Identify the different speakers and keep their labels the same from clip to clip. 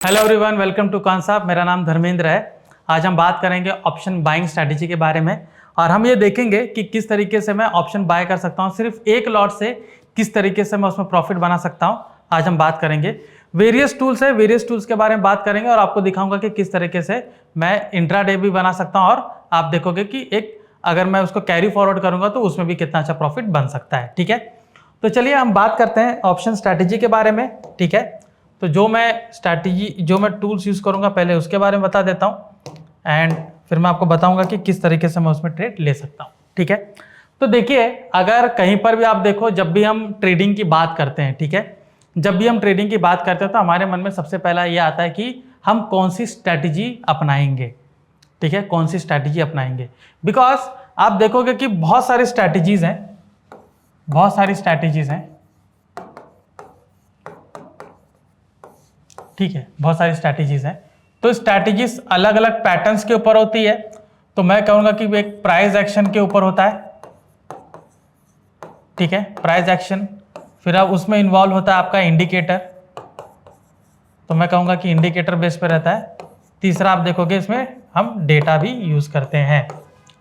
Speaker 1: Hello everyone, welcome to concept. मेरा नाम धर्मेंद्र है। आज हम बात करेंगे ऑप्शन बाइंग स्ट्रैटेजी के बारे में और हम ये देखेंगे कि किस तरीके से मैं ऑप्शन बाय कर सकता हूँ। सिर्फ एक लॉट से किस तरीके से मैं उसमें प्रॉफिट बना सकता हूँ, आज हम बात करेंगे। वेरियस टूल्स है, वेरियस टूल्स के बारे में बात करेंगे और आपको दिखाऊंगा कि किस तरीके से मैं इंट्राडे भी बना सकता हूँ और आप देखोगे कि एक अगर मैं उसको कैरी फॉरवर्ड करूँगा तो उसमें भी कितना अच्छा प्रॉफिट बन सकता है। ठीक है, तो चलिए हम बात करते हैं ऑप्शन स्ट्रैटेजी के बारे में। ठीक है, तो जो मैं टूल्स यूज़ करूँगा पहले उसके बारे में बता देता हूँ एंड फिर मैं आपको बताऊँगा कि किस तरीके से मैं उसमें ट्रेड ले सकता हूँ। ठीक है, तो देखिए अगर कहीं पर भी आप देखो, जब भी हम ट्रेडिंग की बात करते हैं, ठीक है, जब भी हम ट्रेडिंग की बात करते हैं तो हमारे मन में सबसे पहला ये आता है कि हम कौन सी स्ट्रैटेजी अपनाएंगे। ठीक है, कौन सी स्ट्रैटेजी अपनाएंगे, बिकॉज आप देखोगे कि बहुत सारी स्ट्रैटेजीज हैं, ठीक है, बहुत सारी स्ट्रैटेजीज हैं। तो स्ट्रैटेजीज अलग अलग पैटर्न्स के ऊपर होती है। तो मैं कहूंगा कि एक प्राइस एक्शन के ऊपर होता है। ठीक है, प्राइस एक्शन, फिर अब उसमें इन्वॉल्व होता है आपका इंडिकेटर, तो मैं कहूंगा कि इंडिकेटर बेस पे रहता है। तीसरा आप देखोगे इसमें हम डेटा भी यूज करते हैं।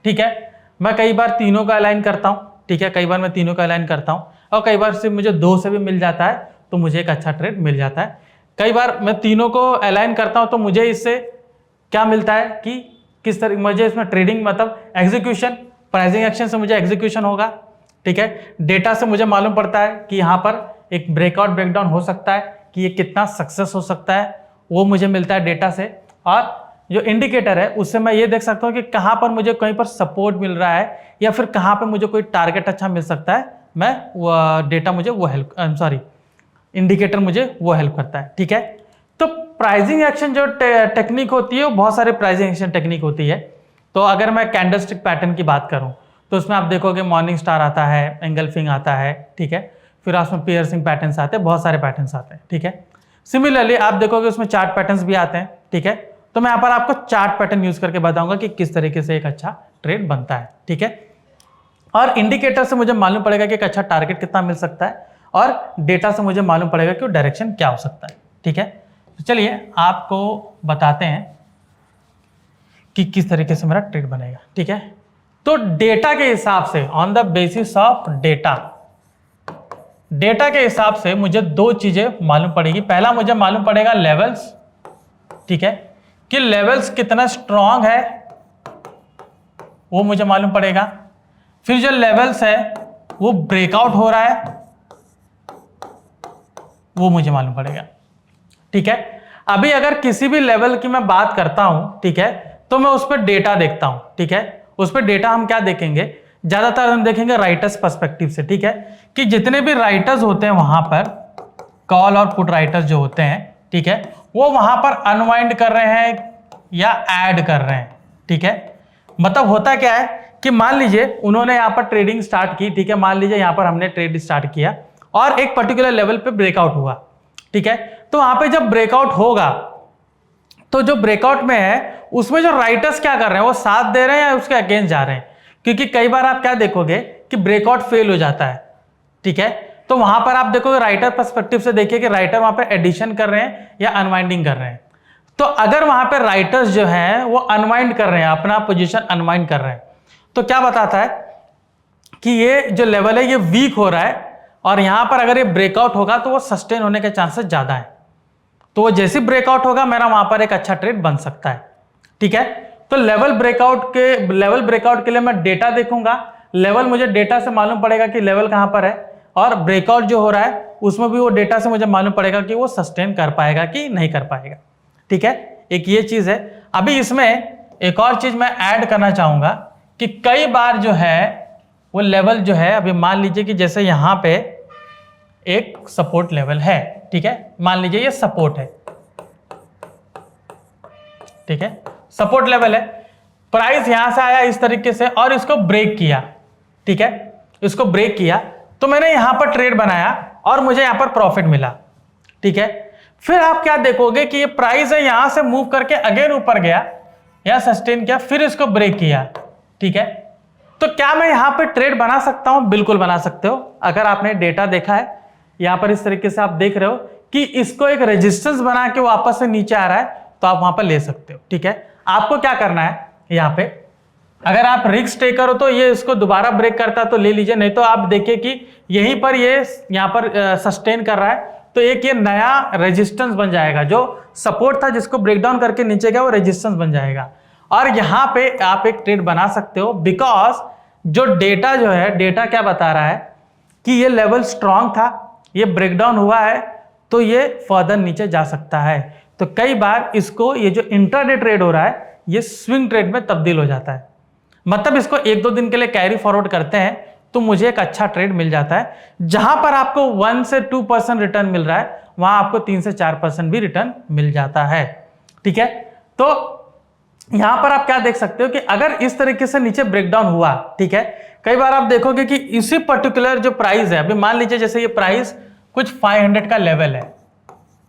Speaker 1: ठीक है, मैं कई बार तीनों का अलाइन करता हूं। ठीक है, कई बार मैं तीनों का अलाइन करता हूं और कई बार सिर्फ मुझे दो से भी मिल जाता है तो मुझे एक अच्छा ट्रेड मिल जाता है। कई बार मैं तीनों को अलाइन करता हूं तो मुझे इससे क्या मिलता है कि किस तरह मुझे इसमें ट्रेडिंग मतलब एग्जीक्यूशन, प्राइसिंग एक्शन से मुझे एग्जीक्यूशन होगा। ठीक है, डेटा से मुझे मालूम पड़ता है कि यहाँ पर एक ब्रेकआउट ब्रेकडाउन हो सकता है कि ये कितना सक्सेस हो सकता है, वो मुझे मिलता है डेटा से। और जो इंडिकेटर है उससे मैं ये देख सकता हूँ कि कहाँ पर मुझे कहीं पर सपोर्ट मिल रहा है या फिर कहाँ पर मुझे कोई टारगेट अच्छा मिल सकता है। मैं डेटा मुझे वो इंडिकेटर मुझे वो हेल्प करता है। ठीक है, तो प्राइसिंग एक्शन जो टेक्निक होती है वो बहुत सारे प्राइसिंग एक्शन टेक्निक होती है। तो अगर मैं कैंडलस्टिक पैटर्न की बात करूं तो उसमें आप देखोगे मॉर्निंग स्टार आता है, एंगल्फिंग आता है। ठीक है, फिर उसमें पियर्सिंग पैटर्न्स आते हैं, बहुत सारे पैटर्न्स आते हैं। ठीक है, सिमिलरली आप देखोगे उसमें चार्ट पैटर्न्स भी आते हैं। ठीक है, तो मैं यहाँ पर आपको चार्ट पैटर्न यूज करके बताऊंगा कि किस तरीके से एक अच्छा ट्रेड बनता है। ठीक है, और इंडिकेटर से मुझे मालूम पड़ेगा कि एक अच्छा टारगेट कितना मिल सकता है और डेटा से मुझे मालूम पड़ेगा कि डायरेक्शन क्या हो सकता है। ठीक है, तो चलिए आपको बताते हैं कि किस तरीके से मेरा ट्रेड बनेगा। ठीक है, तो डेटा के हिसाब से, on the basis of data के हिसाब से मुझे दो चीजें मालूम पड़ेगी। पहला मुझे मालूम पड़ेगा लेवल्स, ठीक है, कि लेवल्स कितना स्ट्रांग है वो मुझे मालूम पड़ेगा। फिर जो लेवल्स है वो ब्रेकआउट हो रहा है वो मुझे मालूम पड़ेगा। ठीक है, अभी अगर किसी भी लेवल की मैं बात करता हूं, ठीक है, तो मैं उस पर डेटा देखता हूं। ठीक है, उस पर डेटा हम क्या देखेंगे, ज्यादातर हम देखेंगे राइटर्स पर्सपेक्टिव से। ठीक है, कि जितने भी राइटर्स होते हैं वहां पर, कॉल और पुट राइटर्स जो होते हैं, ठीक है, वो वहां पर अनवाइंड कर रहे हैं या ऐड कर रहे हैं। ठीक है, मतलब होता क्या है कि मान लीजिए उन्होंने यहां पर ट्रेडिंग स्टार्ट की। ठीक है, मान लीजिए यहां पर हमने ट्रेड स्टार्ट किया और एक पर्टिकुलर लेवल पे ब्रेकआउट हुआ। ठीक है, तो वहां पे जब ब्रेकआउट होगा तो जो ब्रेकआउट में है उसमें जो राइटर्स क्या कर रहे हैं, वो साथ दे रहे हैं या उसके अगेंस्ट जा रहे हैं। क्योंकि कई बार आप क्या देखोगे कि ब्रेकआउट फेल हो जाता है। ठीक है, तो वहां पर आप देखोगे राइटर पर्सपेक्टिव से देखिए कि राइटर वहां पर एडिशन कर रहे हैं या अनवाइंडिंग कर रहे हैं। तो अगर वहां पर राइटर्स जो हैं वो अनवाइंड कर रहे हैं, अपना पोजिशन अनवाइंड कर रहे हैं, तो क्या बताता है कि ये जो लेवल है ये वीक हो रहा है और यहां पर अगर ये ब्रेकआउट होगा तो वो सस्टेन होने के चांसेस ज्यादा है। तो वो जैसे ब्रेकआउट होगा मेरा वहां पर एक अच्छा ट्रेड बन सकता है। ठीक है, तो लेवल ब्रेकआउट के लिए मैं डेटा देखूंगा। लेवल मुझे डेटा से मालूम पड़ेगा कि लेवल कहां पर है और ब्रेकआउट जो हो रहा है उसमें भी वो डेटा से मुझे मालूम पड़ेगा कि वो सस्टेन कर पाएगा कि नहीं कर पाएगा। ठीक है, एक ये चीज है। अभी इसमें एक और चीज मैं ऐड करना चाहूंगा कि कई बार जो है वो लेवल जो है, अभी मान लीजिए कि जैसे यहां पे एक सपोर्ट लेवल है। ठीक है, मान लीजिए ये सपोर्ट है। ठीक है, सपोर्ट लेवल है, प्राइस यहां से आया इस तरीके से और इसको ब्रेक किया। ठीक है, इसको ब्रेक किया तो मैंने यहां पर ट्रेड बनाया और मुझे यहां पर प्रॉफिट मिला। ठीक है, फिर आप क्या देखोगे कि ये प्राइस है यहां से मूव करके अगेन ऊपर गया या सस्टेन किया, फिर इसको ब्रेक किया। ठीक है, तो क्या मैं यहां पर ट्रेड बना सकता हूं? बिल्कुल बना सकते हो। अगर आपने डेटा देखा है, यहां पर इस तरीके से आप देख रहे हो कि इसको एक रेजिस्टेंस बना के वापस से नीचे आ रहा है तो आप वहां पर ले सकते हो। ठीक है, आपको क्या करना है, यहाँ पे अगर आप रिस्क टेकर हो तो ये इसको दोबारा ब्रेक करता है तो ले लीजिए, नहीं तो आप देखिए कि यहीं पर ये यहाँ पर सस्टेन कर रहा है तो एक ये नया रेजिस्टेंस बन जाएगा, जो सपोर्ट था जिसको ब्रेक डाउन करके नीचे गया वो रेजिस्टेंस बन जाएगा और यहाँ पे आप एक ट्रेड बना सकते हो। बिकॉज जो डेटा जो है, डेटा क्या बता रहा है कि ये लेवल स्ट्रांग था, ये ब्रेकडाउन हुआ है तो ये फर्दर नीचे जा सकता है। तो कई बार इसको ये जो इंट्राडे ट्रेड हो रहा है ये स्विंग ट्रेड में तब्दील हो जाता है, मतलब इसको 1-2 दिन के लिए कैरी फॉरवर्ड करते हैं तो मुझे एक अच्छा ट्रेड मिल जाता है। जहां पर आपको 1 से 2% रिटर्न मिल रहा है वहां आपको 3 से 4% भी रिटर्न मिल जाता है। ठीक है, तो यहां पर आप क्या देख सकते हो कि अगर इस तरीके से नीचे ब्रेकडाउन हुआ, ठीक है, कई बार आप देखोगे कि इसी पर्टिकुलर जो प्राइस है, अभी मान लीजिए जैसे ये प्राइस कुछ 500 का लेवल है,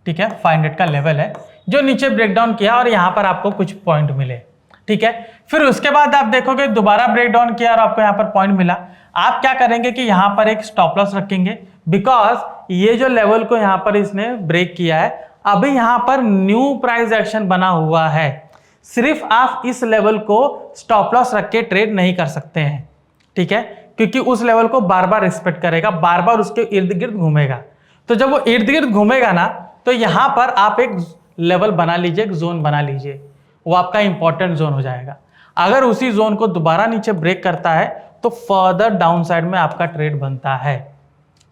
Speaker 1: ठीक है, 500 का लेवल है जो नीचे ब्रेकडाउन किया और यहां पर आपको कुछ पॉइंट मिले। ठीक है, फिर उसके बाद आप देखोगे दोबारा ब्रेकडाउन किया और आपको यहां पर पॉइंट मिला, आप क्या करेंगे कि यहां पर एक स्टॉप लॉस रखेंगे। बिकॉज ये जो लेवल को यहां पर इसने ब्रेक किया है, अभी यहां पर न्यू प्राइस एक्शन बना हुआ है, सिर्फ आप इस लेवल को स्टॉप लॉस रख के ट्रेड नहीं कर सकते हैं। ठीक है, क्योंकि उस लेवल को बार बार रिस्पेक्ट करेगा, बार बार उसके इर्द गिर्द घूमेगा, तो जब वो इर्द गिर्द घूमेगा ना तो यहां पर आप एक लेवल बना लीजिए, एक जोन बना लीजिए, वो आपका इंपॉर्टेंट जोन हो जाएगा। अगर उसी जोन को दोबारा नीचे ब्रेक करता है तो फर्दर डाउन साइड में आपका ट्रेड बनता है।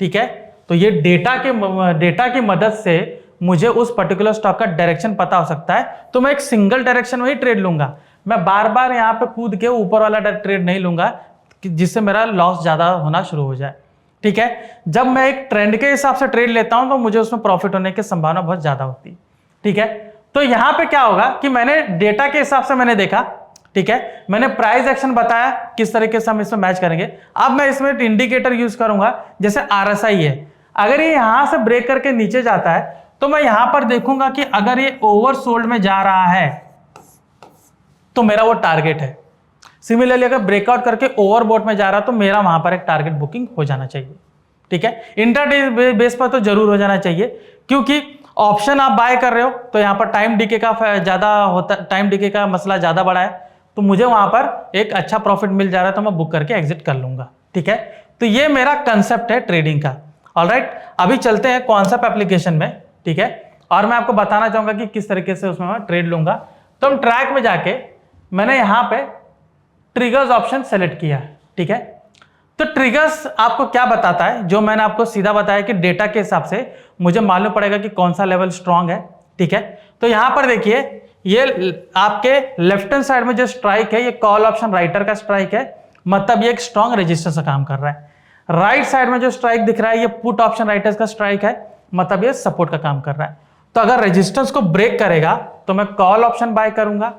Speaker 1: ठीक है, तो ये डेटा की मदद से मुझे उस पर्टिकुलर स्टॉक का डायरेक्शन पता हो सकता है, तो मैं एक सिंगल डायरेक्शन में ही ट्रेड लूंगा, मैं बार बार यहाँ पे कूद के ऊपर वाला ट्रेड नहीं लूंगा जिससे मेरा लॉस ज्यादा होना शुरू हो जाए। ठीक है, जब मैं एक ट्रेंड के हिसाब से ट्रेड लेता हूं तो मुझे उसमें प्रॉफिट होने की संभावना बहुत ज्यादा होती है। ठीक है, तो यहां पे क्या होगा कि मैंने डेटा के हिसाब से मैंने देखा, ठीक है, मैंने प्राइस एक्शन बताया किस तरीके से हम इसमें मैच करेंगे। अब मैं इसमें एक इंडिकेटर यूज करूंगा, जैसे RSI है, अगर ये यहां से ब्रेक करके नीचे जाता है तो मैं यहां पर देखूंगा कि अगर ये ओवरसोल्ड में जा रहा है तो मेरा वो टारगेट है। सिमिलरली अगर ब्रेकआउट करके ओवरबॉट में जा रहा है तो मेरा वहां पर एक टारगेट बुकिंग हो जाना चाहिए। ठीक है, इंट्राडे बेस पर तो जरूर हो जाना चाहिए, क्योंकि ऑप्शन आप बाय कर रहे हो तो यहां पर टाइम डीके का ज्यादा होता, टाइम डीके का मसला ज्यादा बड़ा है, तो मुझे वहां पर एक अच्छा प्रॉफिट मिल जा रहा है तो मैं बुक करके एग्जिट कर लूंगा। ठीक है, तो ये मेरा कंसेप्ट है ट्रेडिंग का। ऑलराइट, अभी चलते हैं कॉन्सेप्ट एप्लीकेशन में। ठीक है, और मैं आपको बताना चाहूंगा कि किस तरीके से उसमें मैं ट्रेड लूंगा। तो हम ट्रैक में जाके मैंने यहां पे ट्रिगर्स ऑप्शन सेलेक्ट किया। ठीक है, तो ट्रिगर्स आपको क्या बताता है, जो मैंने आपको सीधा बताया कि डेटा के हिसाब से मुझे मालूम पड़ेगा कि कौन सा लेवल स्ट्रांग है। ठीक है, तो यहां पर देखिए ये आपके लेफ्ट हैंड साइड में जो स्ट्राइक है ये कॉल ऑप्शन राइटर का स्ट्राइक है, मतलब ये एक स्ट्रांग रेजिस्टेंस का काम कर रहा है। राइट साइड में जो स्ट्राइक दिख रहा है ये पुट ऑप्शन राइटर्स का स्ट्राइक है, मतलब ये सपोर्ट का काम कर रहा है। तो अगर रेजिस्टेंस को ब्रेक करेगा तो मैं कॉल ऑप्शन बाय करूंगा,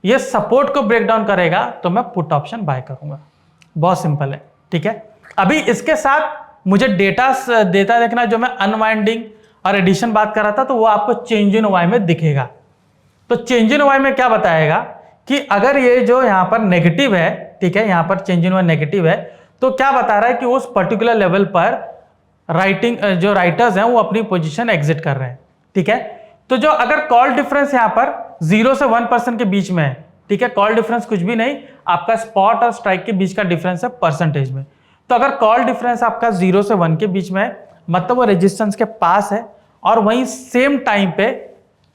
Speaker 1: ये सपोर्ट को ब्रेक डाउन करेगा तो मैं पुट ऑप्शन बाय करूंगा। बहुत सिंपल है। ठीक है, अभी इसके साथ मुझे डेटा देखना, जो मैं अनवाइंडिंग और एडिशन बात कर रहा था तो वो आपको चेंज इन वाई में दिखेगा। तो चेंज इन वाई में क्या बताएगा कि अगर ये जो यहां पर नेगेटिव है, ठीक है, यहां पर चेंज इन वाई नेगेटिव है, तो क्या बता रहा है कि उस पर्टिकुलर लेवल पर जो राइटर्स हैं वो अपनी पोजीशन एग्जिट कर रहे हैं। ठीक है, तो जो अगर कॉल डिफरेंस यहां पर 0 से 1% के बीच में है, ठीक है, कॉल डिफरेंस कुछ भी नहीं, आपका स्पॉट और स्ट्राइक के बीच का डिफरेंस है परसेंटेज में। तो अगर कॉल डिफरेंस आपका 0 से 1 के बीच में है, मतलब वो रेजिस्टेंस के पास है, और वहीं सेम टाइम पे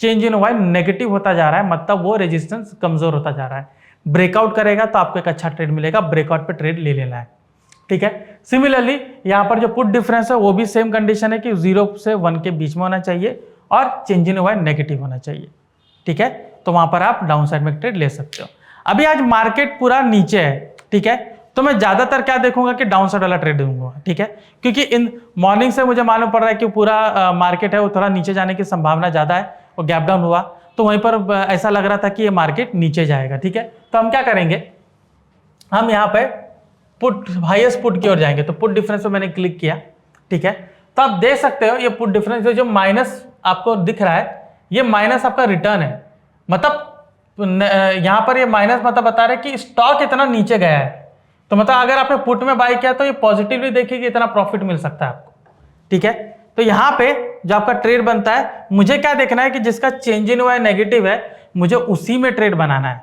Speaker 1: चेंज इन वाई नेगेटिव होता जा रहा है, मतलब वो रेजिस्टेंस कमजोर होता जा रहा है। ब्रेकआउट करेगा तो आपको एक अच्छा ट्रेड मिलेगा, ब्रेकआउट पे ट्रेड ले लेना है। ठीक है, सिमिलरली यहां पर जो पुट डिफरेंस है वो भी सेम कंडीशन है कि 0 से 1 के बीच में होना चाहिए और चेंज इन वाई नेगेटिव होना चाहिए। ठीक है, तो वहां पर आप डाउन साइड में ट्रेड ले सकते हो। अभी आज मार्केट पूरा नीचे है, ठीक है, तो मैं ज्यादातर क्या देखूंगा कि डाउन साइड वाला ट्रेड दूंगा। ठीक है, क्योंकि इन मॉर्निंग से मुझे मालूम पड़ रहा है कि पूरा मार्केट है वो थोड़ा नीचे जाने की संभावना ज्यादा है, वो गैप डाउन हुआ तो वहीं पर ऐसा लग रहा था कि ये मार्केट नीचे जाएगा। ठीक है, तो हम क्या करेंगे, हम यहाँ पे पुट हाईएस्ट पुट की ओर जाएंगे। तो पुट डिफरेंस पे मैंने क्लिक किया। ठीक है, तो आप देख सकते हो ये पुट डिफरेंस जो माइनस आपको दिख रहा है, ये माइनस आपका रिटर्न है, मतलब यहां पर ये माइनस मतलब बता रहे कि स्टॉक इतना नीचे गया है, तो मतलब अगर आपने पुट में बाय किया तो ये पॉजिटिवली देखिए कि इतना प्रॉफिट मिल सकता है आपको। ठीक है, तो यहाँ पे जो आपका ट्रेड बनता है, मुझे क्या देखना है कि जिसका चेंज इन हुआ है नेगेटिव है, मुझे उसी में ट्रेड बनाना है,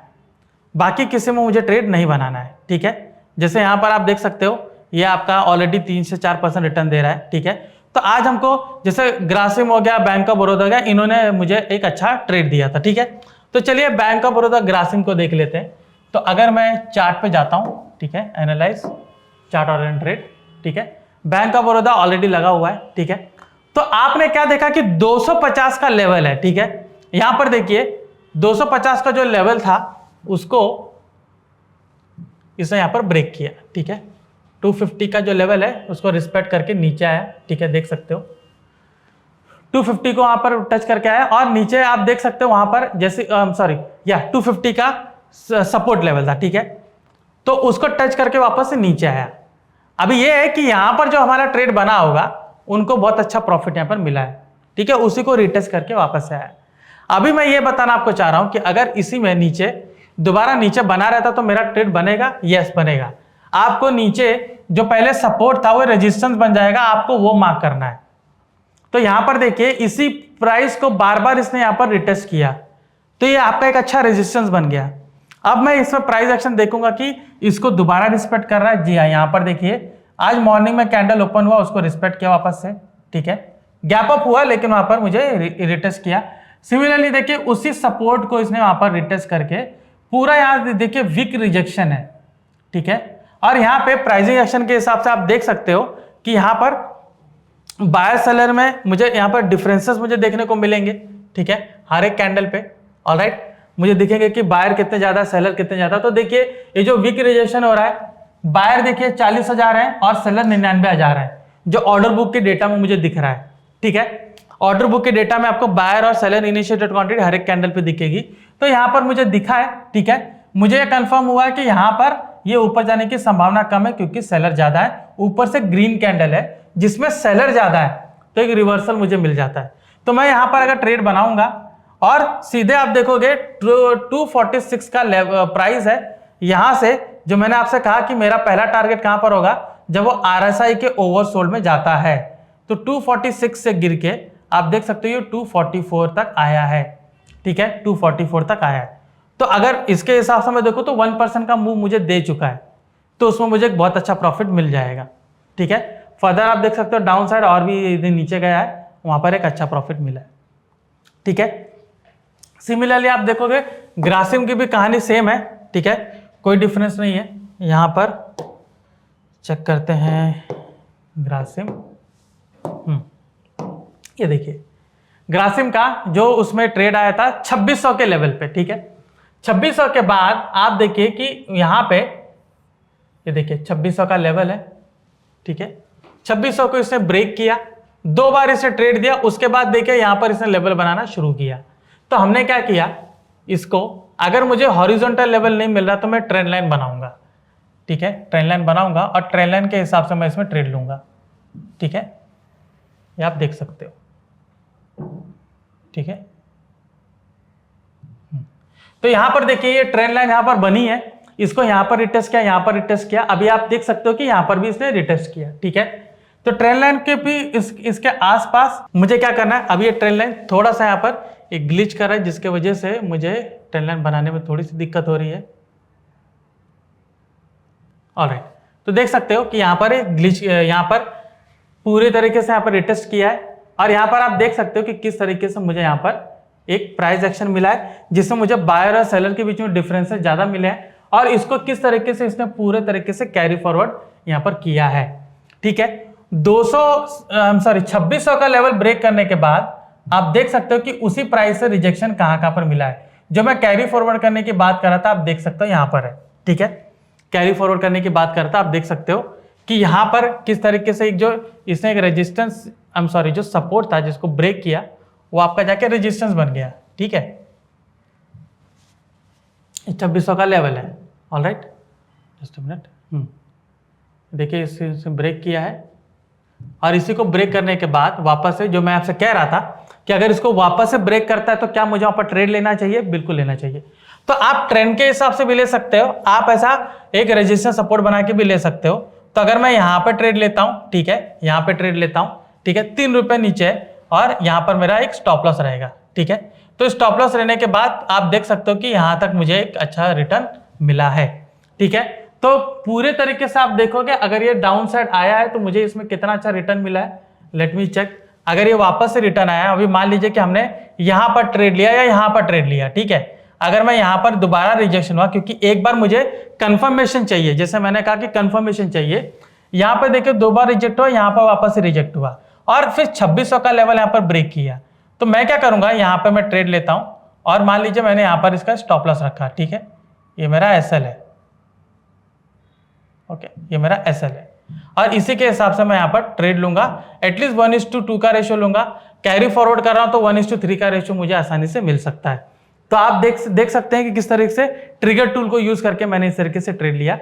Speaker 1: बाकी किसी में मुझे ट्रेड नहीं बनाना है। ठीक है, जैसे यहाँ पर आप देख सकते हो ये आपका ऑलरेडी 3 से 4% रिटर्न दे रहा है। ठीक है, तो आज हमको जैसे ग्रासिम हो गया, बैंक ऑफ बड़ौदा हो गया, इन्होंने मुझे एक अच्छा ट्रेड दिया था। ठीक है, तो चलिए बैंक ऑफ बड़ौदा ग्रासिम को देख लेते हैं। तो अगर मैं चार्ट पे जाता हूँ, ठीक है, एनालाइज चार्ट और ट्रेड। ठीक है, बैंक ऑफ बड़ौदा ऑलरेडी लगा हुआ है। ठीक है, तो आपने क्या देखा कि 250 का लेवल है। ठीक है, यहां पर देखिए 250 का जो लेवल था उसको इसने यहां पर ब्रेक किया। ठीक है, 250 का जो लेवल है उसको रिस्पेक्ट करके नीचे आया। ठीक है, देख सकते हो 250 को वहां पर टच करके आया और नीचे आप देख सकते हो वहां पर जैसे 250 का सपोर्ट लेवल था। ठीक है, तो उसको टच करके वापस से नीचे आया। अभी ये है कि यहां पर जो हमारा ट्रेड बना होगा उनको बहुत अच्छा प्रॉफिट यहां पर मिला है। ठीक है, उसी को रिटेस्ट करके वापस से आया। अभी मैं ये बताना आपको चाह रहा हूं कि अगर इसी में नीचे दोबारा नीचे बना रहता तो मेरा ट्रेड बनेगा? यस बनेगा। आपको नीचे जो पहले सपोर्ट था वो रेजिस्टेंस बन जाएगा, आपको वो मार्क करना है। तो यहां पर देखिए इसी प्राइस को बार बार इसने यहां पर रिटेस्ट किया, तो ये आपका एक अच्छा रेजिस्टेंस बन गया। अब मैं इसमें प्राइस एक्शन देखूंगा कि इसको दोबारा रिस्पेक्ट कर रहा है। जी हाँ, यहां पर देखिए आज मॉर्निंग में कैंडल ओपन हुआ, उसको रिस्पेक्ट किया वापस से। ठीक है, गैप अप हुआ लेकिन वहां पर मुझे रिटेस्ट किया। सिमिलरली देखिए उसी सपोर्ट को इसने वहां पर रिटेस्ट करके पूरा यहां देखिए वीक रिजेक्शन है। ठीक है, और यहां पे प्राइसिंग एक्शन के हिसाब से आप देख सकते हो कि यहां पर बायर सेलर में मुझे यहां पर डिफरेंसेस मुझे देखने को मिलेंगे। ठीक है, हर एक कैंडल पे ऑलराइट मुझे दिखेंगे कि बायर कितने ज्यादा, सेलर कितने ज्यादा। तो देखिए ये जो वीक रिजेक्शन हो रहा है, बायर देखिए 40,000 है और सेलर 99,000 है, जो ऑर्डर बुक के डेटा में मुझे दिख रहा है। ठीक है, ऑर्डर बुक के डेटा में आपको बायर और सेलर इनिशिएटेड क्वांटिटी हर एक कैंडल पे दिखेगी। तो यहां पर मुझे दिखा है। ठीक है, मुझे यह कंफर्म हुआ है कि यहां पर ये ऊपर जाने की संभावना कम है क्योंकि सेलर ज्यादा है, ऊपर से ग्रीन कैंडल है जिसमें सेलर ज्यादा है, तो एक रिवर्सल मुझे मिल जाता है। तो मैं यहां पर अगर ट्रेड बनाऊंगा और सीधे आप देखोगे 246 का प्राइस है, यहां से जो मैंने आपसे कहा कि मेरा पहला टारगेट कहां पर होगा, जब वो RSI के ओवरसोल्ड में जाता है। तो 246 से गिर के आप देख सकते हो 244 तक आया है। ठीक है, 244 तक आया है। तो अगर इसके हिसाब से मैं देखूं तो 1% का मूव मुझे दे चुका है, तो उसमें मुझे एक बहुत अच्छा प्रॉफिट मिल जाएगा। ठीक है, फर्दर आप देख सकते हो डाउन साइड और भी नीचे गया है, वहां पर एक अच्छा प्रॉफिट मिला है। ठीक है, सिमिलरली आप देखोगे ग्रासिम की भी कहानी सेम है। ठीक है, कोई डिफरेंस नहीं है। यहां पर चेक करते हैं ग्रासिम। ये देखिए ग्रासिम का जो उसमें ट्रेड आया था 2600 के लेवल पे। ठीक है, 2600 के बाद आप देखिए कि यहां पे ये देखिए 2600 का लेवल है। ठीक है, 2600 को इसने ब्रेक किया, 2 बार इसे ट्रेड दिया, उसके बाद देखिए यहां पर इसने लेवल बनाना शुरू किया। तो हमने क्या किया, इसको अगर मुझे हॉरिजॉन्टल लेवल नहीं मिल रहा तो मैं ट्रेंड लाइन बनाऊंगा। ठीक है, ट्रेंड लाइन बनाऊंगा और ट्रेंड लाइन के हिसाब से मैं इसमें ट्रेड लूंगा। ठीक है, ये आप देख सकते हो। ठीक है, तो यहां पर देखिए ये ट्रेंड लाइन यहां पर बनी है, इसको यहां पर रिटेस्ट किया, यहां पर रिटेस्ट किया, अभी आप देख सकते हो कि यहां पर भी इसने रिटेस्ट किया। ठीक है, तो ट्रेंड लाइन के भी इसके आसपास मुझे क्या करना है, अभी ये ट्रेंड लाइन थोड़ा सा यहां पर एक ग्लिच कर रहा है जिसके वजह से मुझे ट्रेंड लाइन बनाने में थोड़ी सी दिक्कत हो रही है। ऑलराइट, तो देख सकते हो कि यहां पर एक ग्लिच, यहां पर पूरे तरीके से यहां पर रिटेस्ट किया है और यहां पर आप देख सकते हो कि किस तरीके से मुझे यहां पर एक प्राइस एक्शन मिला है जिसमें मुझे बायर और सेलर के बीच में डिफरेंसेस ज्यादा मिले हैं और इसको किस तरीके से इसने पूरे तरीके से कैरी फॉरवर्ड यहां पर किया है। ठीक है, 2600 का लेवल ब्रेक करने के बाद आप देख सकते हो कि उसी प्राइस से रिजेक्शन कहां पर मिला है। जो मैं कैरी फॉरवर्ड करने की बात कर रहा था आप देख सकते हो यहां पर है। ठीक है, कैरी फॉरवर्ड करने की बात करता आप देख सकते हो कि यहां पर किस तरीके से एक जो इसने एक रेजिस्टेंस जो सपोर्ट था जिसको ब्रेक किया वो आपका जाके रेजिस्टेंस बन गया। ठीक है, 2600 का लेवल है। Alright, just a minute. देखिए इसे ब्रेक किया है और इसी को ब्रेक करने के बाद वापस से जो मैं आपसे कह रहा था कि अगर इसको वापस से ब्रेक करता है तो क्या मुझे वहां पर ट्रेड लेना चाहिए? बिल्कुल लेना चाहिए। तो आप ट्रेंड के हिसाब से भी ले सकते हो, आप ऐसा एक रेजिस्टेंस सपोर्ट बना के भी ले सकते हो। तो अगर मैं यहां पे ट्रेड लेता हूं, ठीक है, यहां पे ट्रेड लेता हूं, ठीक है, 3 रुपए नीचे है और यहाँ पर मेरा एक स्टॉप लॉस रहेगा। ठीक है, तो स्टॉप लॉस रहने के बाद आप देख सकते हो कि यहाँ तक मुझे एक अच्छा रिटर्न मिला है। ठीक है, तो पूरे तरीके से आप देखोगे अगर ये डाउन साइड आया है तो मुझे इसमें कितना अच्छा रिटर्न मिला है। Let me check. अगर ये वापस से रिटर्न आया, अभी मान लीजिए कि हमने यहां पर ट्रेड लिया या यहां पर ट्रेड लिया, ठीक है, अगर मैं यहां पर दोबारा रिजेक्शन हुआ, क्योंकि एक बार मुझे कंफर्मेशन चाहिए, जैसे मैंने कहा कि कंफर्मेशन चाहिए, यहां पर देखिए 2 बार रिजेक्ट हुआ, यहां पर वापस से रिजेक्ट हुआ और फिर 2600 का लेवल यहां पर ब्रेक किया, तो मैं क्या करूंगा, यहां पर मैं ट्रेड लेता हूं और मान लीजिए मैंने यहां पर इसका स्टॉप लॉस रखा। ठीक है, ये मेरा एसएल है। ओके, ये मेरा एसएल है और इसी के हिसाब से मैं यहाँ पर ट्रेड लूंगा। एटलीस्ट 1:2 का रेशियो लूंगा। कैरी फॉरवर्ड कर रहा हूं तो 1:3 का रेशियो मुझे आसानी से मिल सकता है। तो आप देख सकते हैं कि किस तरीके से ट्रिगर टूल को यूज करके मैंने इस तरीके से ट्रेड लिया।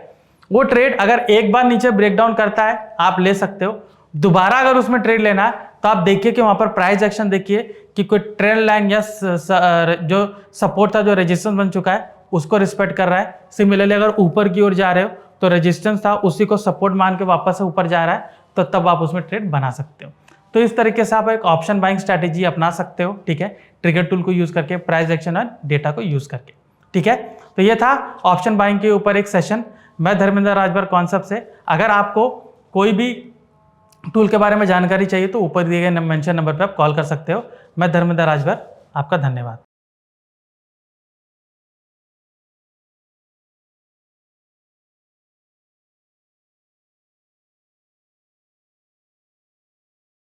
Speaker 1: वो ट्रेड अगर एक बार नीचे ब्रेकडाउन करता है आप ले सकते हो, दोबारा अगर उसमें ट्रेड लेना है तो आप देखिए कि वहां पर प्राइस एक्शन देखिए कि कोई ट्रेंड लाइन या जो सपोर्ट था, जो रेजिस्टेंस बन चुका है उसको रिस्पेक्ट कर रहा है। सिमिलरली अगर ऊपर की ओर जा रहे हो तो रेजिस्टेंस था उसी को सपोर्ट मान के वापस से ऊपर जा रहा है, तो तब आप उसमें ट्रेड बना सकते हो। तो इस तरीके से आप एक ऑप्शन बाइंग स्ट्रैटेजी अपना सकते हो। ठीक है, ट्रिगर टूल को यूज करके, प्राइस एक्शन और डेटा को यूज करके। ठीक है, तो ये था ऑप्शन बाइंग के ऊपर एक सेशन। मैं धर्मेंद्र राजभर कॉन्सेप्ट से। अगर आपको कोई भी टूल के बारे में जानकारी चाहिए तो ऊपर दिए गए मेंशन नंबर पर आप कॉल कर सकते हो। मैं धर्मेंद्र राजभर, आपका धन्यवाद।